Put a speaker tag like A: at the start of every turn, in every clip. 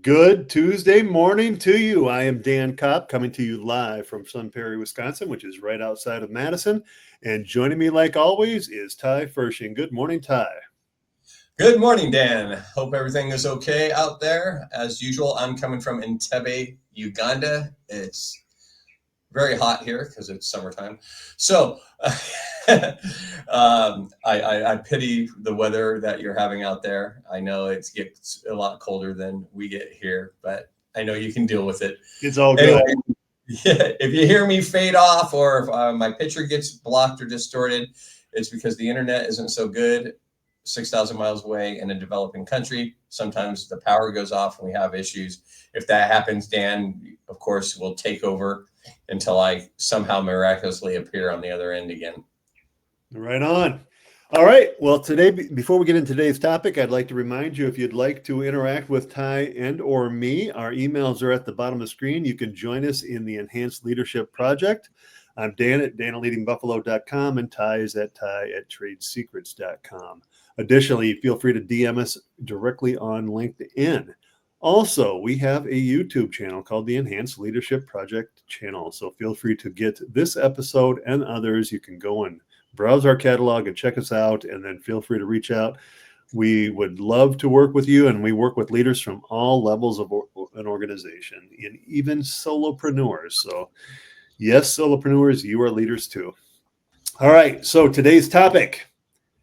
A: Good Tuesday morning to you. I am Dan Kopp coming to you live from Sun Prairie, Wisconsin, which is right outside of Madison. And joining me, like always, is Ty Firsching. Good morning, Ty.
B: Good morning, Dan. Hope everything is okay out there. As usual, I'm coming from Entebbe, Uganda. It's very hot here because it's summertime. So I pity the weather that you're having out there. I know it gets a lot colder than we get here, but I know you can deal with it.
A: It's all
B: Anyway,
A: good.
B: if you hear me fade off or if my picture gets blocked or distorted, it's because the internet isn't so good 6,000 miles away in a developing country. Sometimes the power goes off and we have issues. If that happens, Dan, of course, will take over until I somehow miraculously appear on the other end again.
A: Right on. All right. Well, today, before we get into today's topic, I'd like to remind you, if you'd like to interact with Ty and or me, our emails are at the bottom of the screen. You can join us in the Enhanced Leadership Project. I'm Dan at danaleadingbuffalo.com and Ty is at ty@tradesecrets.com. Additionally, feel free to DM us directly on LinkedIn. Also, we have a YouTube channel called the Enhanced Leadership Project channel. So feel free to get this episode and others. You can go and browse our catalog and check us out, and then feel free to reach out. We would love to work with you, and we work with leaders from all levels of an organization, and even solopreneurs. So yes, solopreneurs, you are leaders too. All right, so today's topic: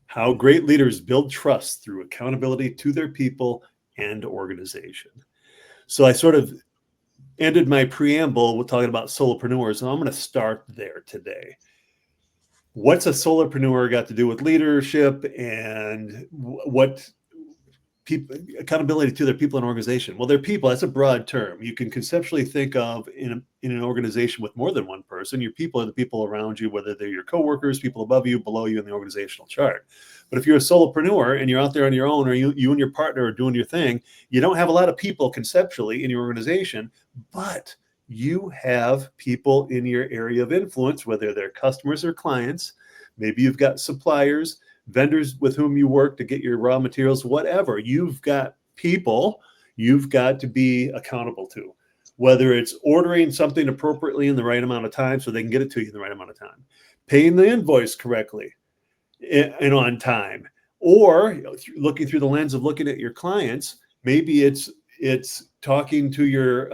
A: how great leaders build trust through accountability to their people and organization. So I sort of ended my preamble with talking about solopreneurs, and I'm going to start there today. What's a solopreneur got to do with leadership, and what people accountability to their people and organization? Well, their people, that's a broad term. You can conceptually think of in an organization with more than one person. Your people are the people around you, whether they're your coworkers, people above you, below you in the organizational chart. But if you're a solopreneur and you're out there on your own, or you and your partner are doing your thing, you don't have a lot of people conceptually in your organization, but you have people in your area of influence, whether they're customers or clients. Maybe you've got suppliers, vendors with whom you work to get your raw materials, whatever. You've got people you've got to be accountable to, whether it's ordering something appropriately in the right amount of time so they can get it to you in the right amount of time, paying the invoice correctly and on time, or looking through the lens of looking at your clients. Maybe it's talking to your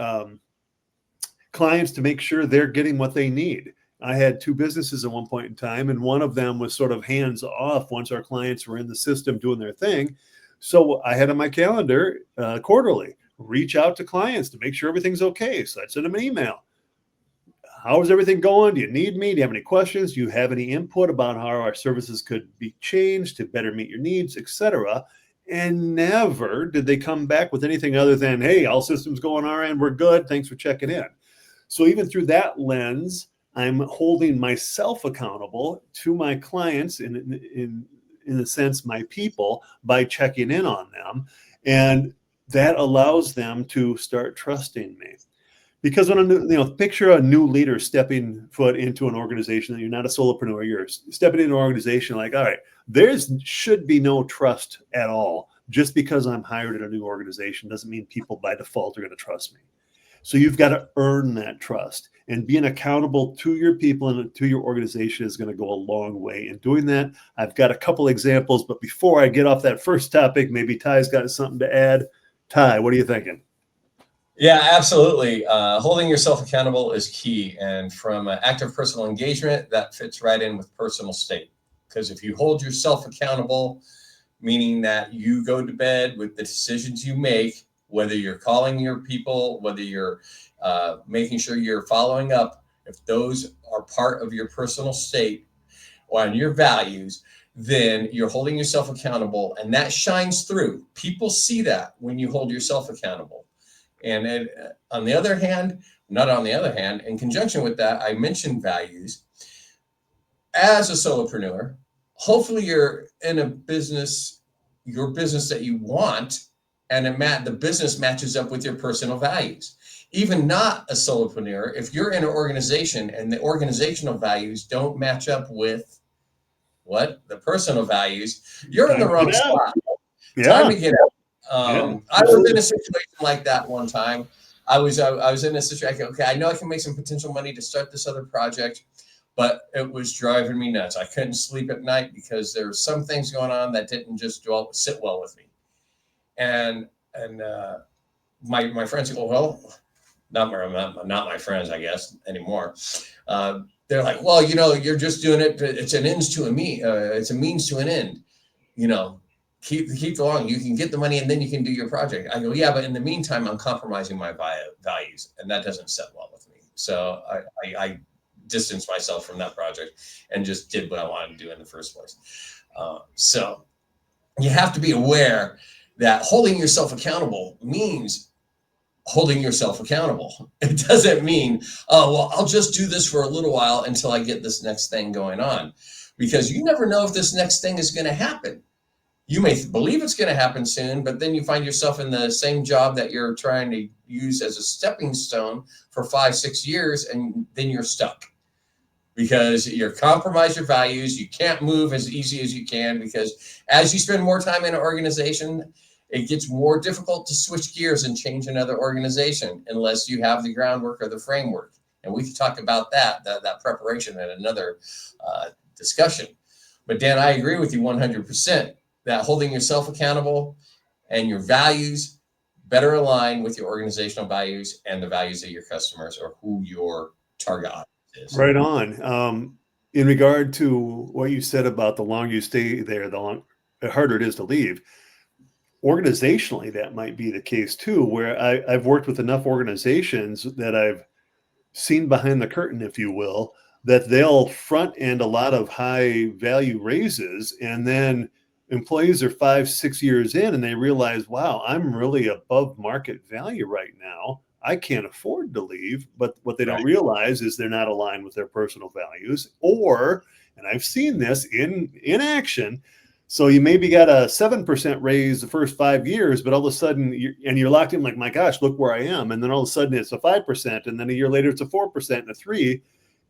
A: clients to make sure they're getting what they need. I had two businesses at one point in time, and one of them was sort of hands off once our clients were in the system doing their thing. So I had on my calendar quarterly, reach out to clients to make sure everything's okay. So I'd send them an email. How is everything going? Do you need me? Do you have any questions? Do you have any input about how our services could be changed to better meet your needs, etc.? And never did they come back with anything other than, hey, all systems go on our end. We're good. Thanks for checking in. So even through that lens, I'm holding myself accountable to my clients, in a sense, my people, by checking in on them. And that allows them to start trusting me. Because when picture a new leader stepping foot into an organization that you're not a solopreneur, you're stepping into an organization like, all right, there should be no trust at all. Just because I'm hired at a new organization doesn't mean people by default are going to trust me. So you've got to earn that trust, and being accountable to your people and to your organization is going to go a long way in doing that. I've got a couple examples, but before I get off that first topic, maybe Ty's got something to add. Ty, what are you thinking?
B: Yeah, absolutely. Holding yourself accountable is key. And from active personal engagement, that fits right in with personal state. Because if you hold yourself accountable, meaning that you go to bed with the decisions you make, whether you're calling your people, whether you're making sure you're following up, if those are part of your personal state or on your values, then you're holding yourself accountable, and that shines through. People see that when you hold yourself accountable. And in conjunction with that, I mentioned values. As a solopreneur, hopefully you're in a business, your business that you want, and the business matches up with your personal values. Even not a solopreneur, if you're in an organization and the organizational values don't match up with the personal values, you're in the wrong spot.
A: Yeah.
B: Time to get out.
A: Yeah,
B: I was in a situation like that one time. I was in a situation. Okay, I know I can make some potential money to start this other project, but it was driving me nuts. I couldn't sleep at night because there were some things going on that didn't just sit well with me. And my friends go, well, not my friends, I guess, anymore. They're like, well, you're just doing it. It's an ends to a it's a means to an end. You know, keep along. You can get the money and then you can do your project. I go, yeah, but in the meantime, I'm compromising my values, and that doesn't sit well with me. So I distanced myself from that project and just did what I wanted to do in the first place. So you have to be aware that holding yourself accountable means holding yourself accountable. It doesn't mean, oh, well, I'll just do this for a little while until I get this next thing going on, because you never know if this next thing is going to happen. You may believe it's going to happen soon, but then you find yourself in the same job that you're trying to use as a stepping stone for 5-6 years, and then you're stuck because you're compromised your values. You can't move as easy as you can, because as you spend more time in an organization, it gets more difficult to switch gears and change another organization unless you have the groundwork or the framework. And we can talk about that preparation in another discussion. But Dan, I agree with you 100% that holding yourself accountable and your values better align with your organizational values and the values of your customers, or who your target audience is.
A: right on. In regard to what you said about the longer you stay there, the harder it is to leave. Organizationally, that might be the case too, where I've worked with enough organizations that I've seen behind the curtain, if you will, that they'll front end a lot of high value raises, and then employees are 5-6 years in and they realize, wow, I'm really above market value right now. I can't afford to leave. But what they don't realize is they're not aligned with their personal values, and I've seen this in action. So you maybe got a 7% raise the first 5 years, but all of a sudden you're locked in, like, my gosh, look where I am. And then all of a sudden it's a 5%. And then a year later, it's a 4% and a 3%.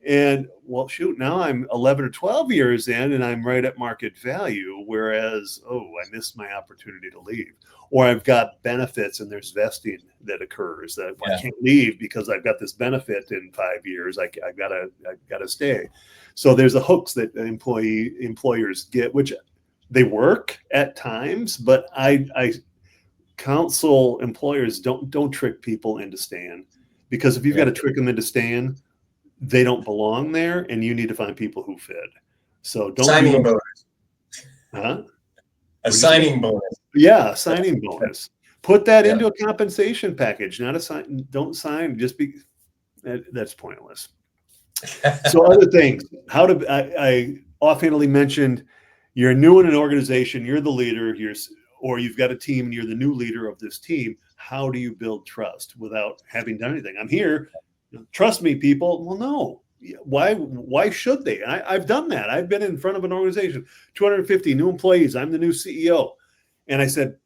A: And well, shoot, now I'm 11 or 12 years in and I'm right at market value. Whereas, I missed my opportunity to leave. Or I've got benefits and there's vesting that occurs that I can't leave because I've got this benefit in 5 years. I've got to stay. So there's the hooks that employers get, which they work at times, but I counsel employers, don't trick people into staying, because if you've got to trick them into staying, they don't belong there, and you need to find people who fit. So don't
B: signing bonus. A signing bonus.
A: Yeah, a signing bonus. Put that into a compensation package, not a sign. Don't sign just be. That's pointless. So other things. How to I offhandedly mentioned, you're new in an organization, you're the leader, or you've got a team and you're the new leader of this team. How do you build trust without having done anything? I'm here. Trust me, people. Well, no. Why should they? I've done that. I've been in front of an organization, 250 new employees. I'm the new CEO. And I said,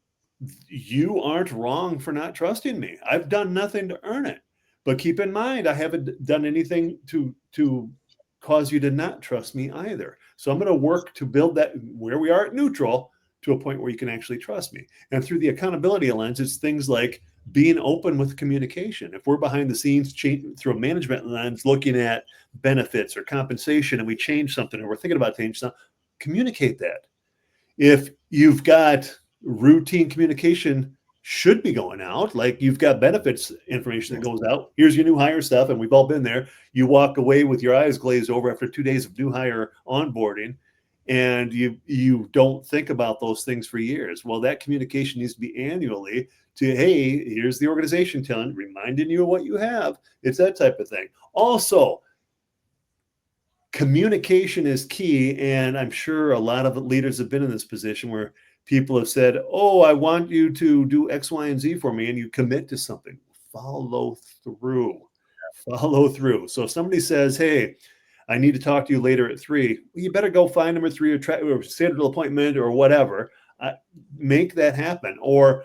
A: you aren't wrong for not trusting me. I've done nothing to earn it. But keep in mind, I haven't done anything to cause you to not trust me either. So I'm going to work to build that where we are at neutral to a point where you can actually trust me. And through the accountability lens, it's things like being open with communication. If we're behind the scenes through a management lens looking at benefits or compensation, and we change something, or we're thinking about changing something, communicate that. If you've got routine communication should be going out, like you've got benefits information that goes out, here's your new hire stuff, and we've all been there. You walk away with your eyes glazed over after 2 days of new hire onboarding, and you don't think about those things for years. Well, that communication needs to be annually to, hey, here's the organization reminding you of what you have. It's that type of thing. Also, communication is key, and I'm sure a lot of leaders have been in this position where people have said, oh, I want you to do X, Y, and Z for me, and you commit to something. Follow through. So if somebody says, hey, I need to talk to you later at 3, well, you better go find them at 3 or schedule an appointment or whatever. Make that happen. Or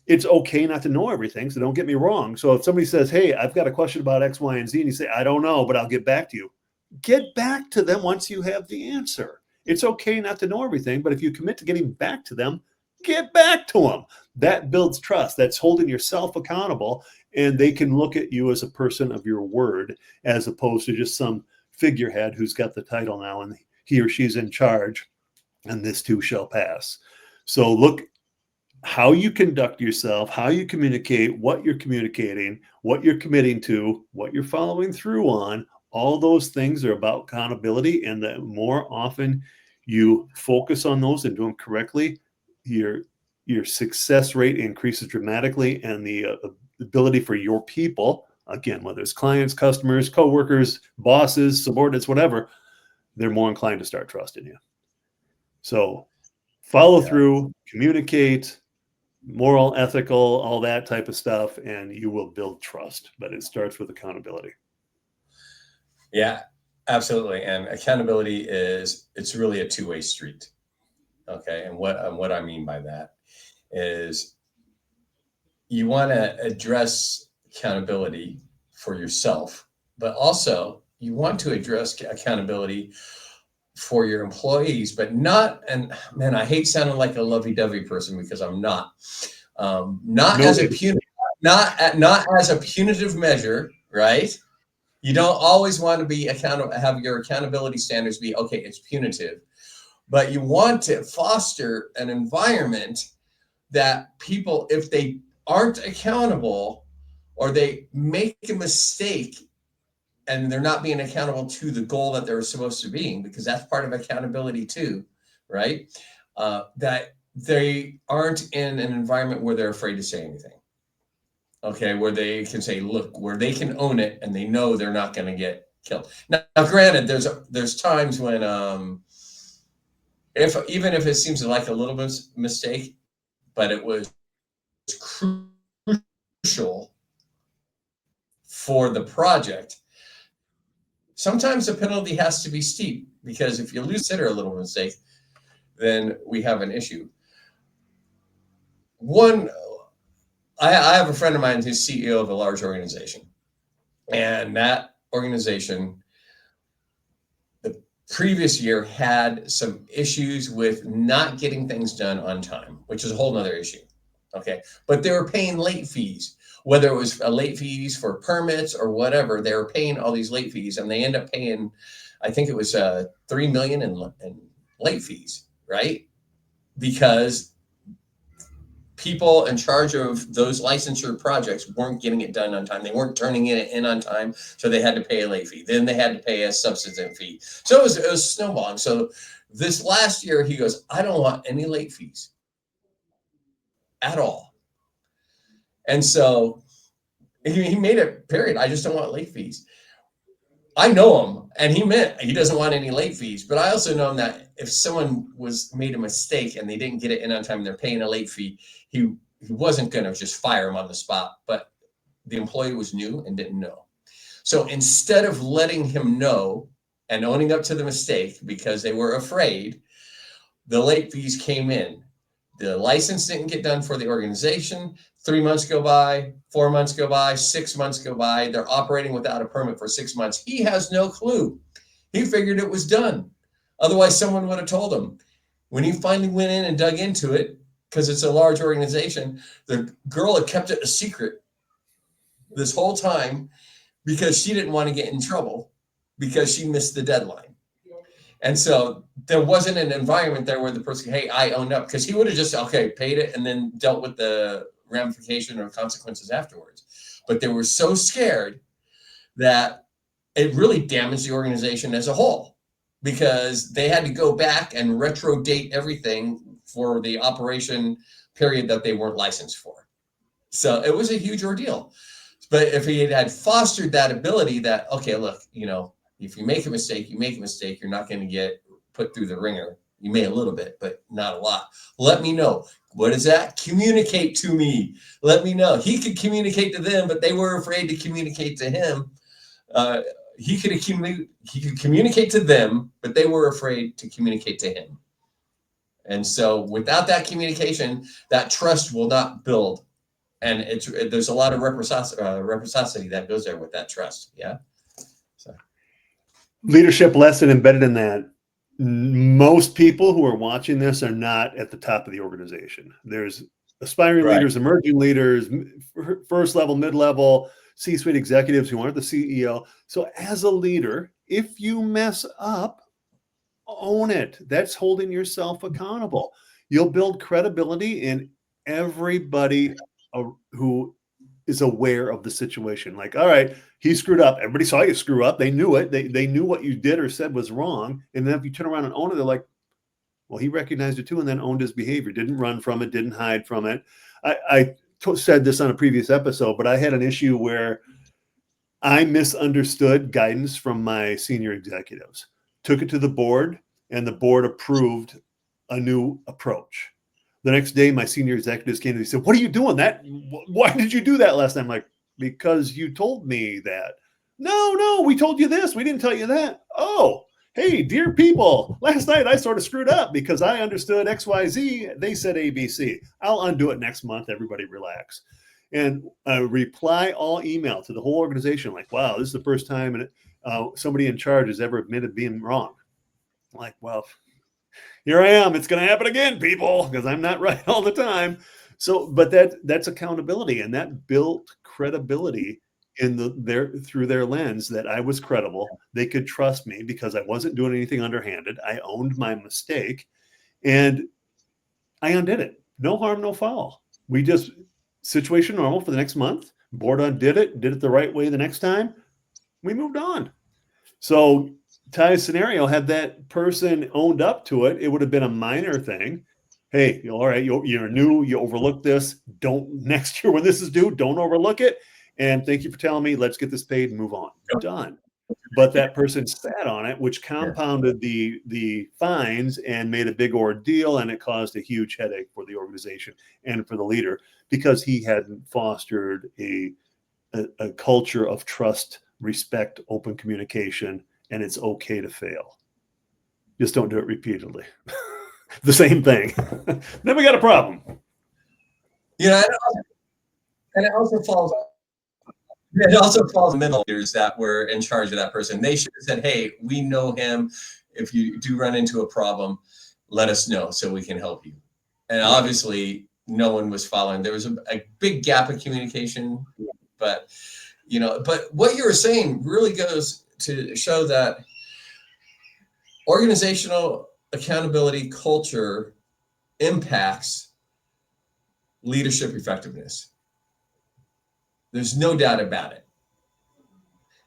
A: it's okay not to know everything, so don't get me wrong. So if somebody says, hey, I've got a question about X, Y, and Z, and you say, I don't know, but I'll get back to you. Get back to them once you have the answer. It's okay not to know everything, but if you commit to getting back to them, get back to them. That builds trust. That's holding yourself accountable, and they can look at you as a person of your word, as opposed to just some figurehead who's got the title now and he or she's in charge, and this too shall pass. So look how you conduct yourself, how you communicate, what you're communicating, what you're committing to, what you're following through on. All those things are about accountability, and the more often you focus on those and do them correctly, your success rate increases dramatically, and the ability for your people, again, whether it's clients, customers, coworkers, bosses, subordinates, whatever, they're more inclined to start trusting you. So follow through, communicate, moral, ethical, all that type of stuff, and you will build trust. But it starts with accountability.
B: Yeah, absolutely. And accountability it's really a two-way street. Okay. And what I mean by that is you want to address accountability for yourself, but also you want to address accountability for your employees, but not, and man, I hate sounding like a lovey-dovey person because I'm not, not as a punitive measure, right? You don't always want to be accountable, have your accountability standards be, okay, it's punitive, but you want to foster an environment that people, if they aren't accountable or they make a mistake and they're not being accountable to the goal that they're supposed to be, because that's part of accountability too, right? That they aren't in an environment where they're afraid to say anything. Okay, where they can say, look, where they can own it and they know they're not going to get killed. Now, granted, there's times when even if it seems like a little bit mistake, but it was crucial for the project, sometimes the penalty has to be steep, because if you consider a little mistake, then we have an issue. I have a friend of mine who's CEO of a large organization, and that organization the previous year had some issues with not getting things done on time, which is a whole nother issue. Okay. But they were paying late fees, whether it was late fees for permits or whatever. They were paying all these late fees, and they end up paying, I think it was $3 million in late fees, right? Because people in charge of those licensure projects weren't getting it done on time. They weren't turning it in on time, so they had to pay a late fee. Then they had to pay a substantive fee. So it was snowballing. So this last year, he goes, I don't want any late fees at all. And so he made it, period. I just don't want late fees. I know him, and he meant he doesn't want any late fees. But I also know him that if someone made a mistake and they didn't get it in on time and they're paying a late fee, he wasn't going to just fire him on the spot. But the employee was new and didn't know. So instead of letting him know and owning up to the mistake because they were afraid, the late fees came in. The license didn't get done for the organization. 3 months go by, 4 months go by, 6 months go by. They're operating without a permit for 6 months. He has no clue. He figured it was done. Otherwise, someone would have told him. When he finally went in and dug into it, because it's a large organization, the girl had kept it a secret this whole time because she didn't want to get in trouble because she missed the deadline. And so there wasn't an environment there where the person, hey, I owned up, because he would have just, okay, paid it and then dealt with the ramification or consequences afterwards. But they were so scared that it really damaged the organization as a whole, because they had to go back and retro date everything for the operation period that they weren't licensed for. So it was a huge ordeal. But if he had fostered that ability that, okay, look, if you make a mistake, you make a mistake. You're not going to get put through the ringer. You may a little bit, but not a lot. Let me know. What is that? Communicate to me. Let me know. He could communicate to them, but they were afraid to communicate to him. He could communicate to them, but they were afraid to communicate to him. And so without that communication, that trust will not build. And there's a lot of reciprocity that goes there with that trust. Yeah.
A: Leadership lesson embedded in that. Most people who are watching this are not at the top of the organization. There's aspiring
B: Right.
A: leaders, emerging leaders, first level, mid-level, C-suite executives who aren't the CEO. So as a leader, if you mess up, own it. That's holding yourself accountable. You'll build credibility in everybody who is aware of the situation. Like, all right, he screwed up. Everybody saw you screw up. They knew it. They knew what you did or said was wrong. And then if you turn around and own it, they're like, well, he recognized it too and then owned his behavior, didn't run from it, didn't hide from it. I said this on a previous episode, but I had an issue where I misunderstood guidance from my senior executives, took it to the board, and the board approved a new approach. The next day, my senior executives came to me and said, what are you doing that? Why did you do that last time? I'm like, because you told me that. No, we told you this. We didn't tell you that. Oh, hey, dear people, last night I sort of screwed up because I understood XYZ. They said ABC. I'll undo it next month. Everybody relax. And a reply all email to the whole organization, like, wow, this is the first time somebody in charge has ever admitted being wrong. I'm like, well, here I am. It's going to happen again, people, because I'm not right all the time. So, but that's accountability, and that built credibility through their lens that I was credible. They could trust me because I wasn't doing anything underhanded. I owned my mistake, and I undid it. No harm, no foul. We just situation normal for the next month. Board undid it, did it the right way the next time. We moved on. So Ty's scenario, had that person owned up to it, it would have been a minor thing. Hey, all right, you're new, you overlooked this. Don't next year when this is due, don't overlook it. And thank you for telling me. Let's get this paid and move on. Done. But that person sat on it, which compounded the fines and made a big ordeal, and it caused a huge headache for the organization and for the leader because he hadn't fostered a culture of trust, respect, open communication, and it's okay to fail. Just don't do it repeatedly. The same thing. Then we got a problem.
B: And it also falls. It also falls on middle leaders that were in charge of that person. They should have said, hey, we know him. If you do run into a problem, let us know so we can help you. And obviously, no one was following. There was a big gap in communication. But what you were saying really goes to show that organizational accountability culture impacts leadership effectiveness. There's no doubt about it.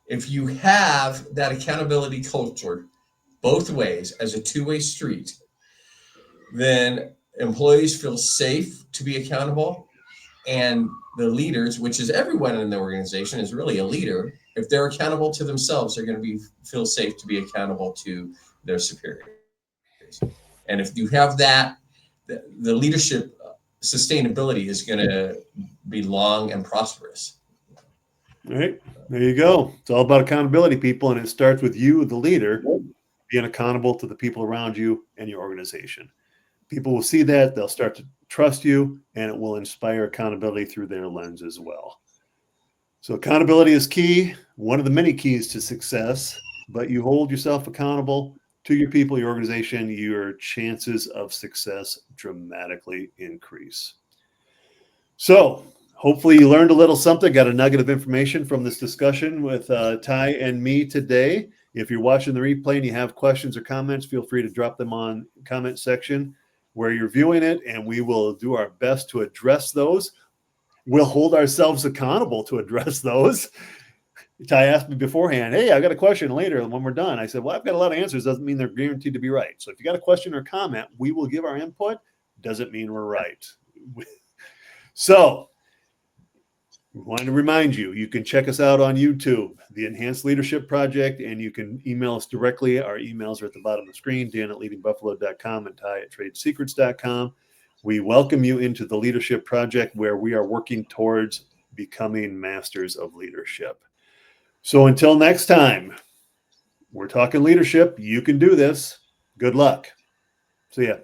B: If you have that accountability culture both ways as a two-way street, then employees feel safe to be accountable, and the leaders, which is everyone in the organization, is really a leader. If they're accountable to themselves, they're going to feel safe to be accountable to their superiors. And if you have that, the leadership sustainability is going to be long and prosperous.
A: All right, there you go. It's all about accountability, people, and it starts with you, the leader, being accountable to the people around you and your organization. People will see that, they'll start to trust you, and it will inspire accountability through their lens as well. So accountability is key, one of the many keys to success, but you hold yourself accountable to your people, your organization, your chances of success dramatically increase. So hopefully you learned a little something, got a nugget of information from this discussion with Ty and me today. If you're watching the replay and you have questions or comments, feel free to drop them on the comment section where you're viewing it, and we will do our best to address those. We'll hold ourselves accountable to address those. Ty asked me beforehand, hey, I got a question later when we're done. I said, well, I've got a lot of answers. Doesn't mean they're guaranteed to be right. So if you got a question or comment, we will give our input. Doesn't mean we're right. So we wanted to remind you, you can check us out on YouTube, the Enhanced Leadership Project, and you can email us directly. Our emails are at the bottom of the screen, dan@leadingbuffalo.com and ty@tradesecrets.com. We welcome you into the Leadership Project, where we are working towards becoming masters of leadership. So until next time, we're talking leadership. You can do this. Good luck. See ya.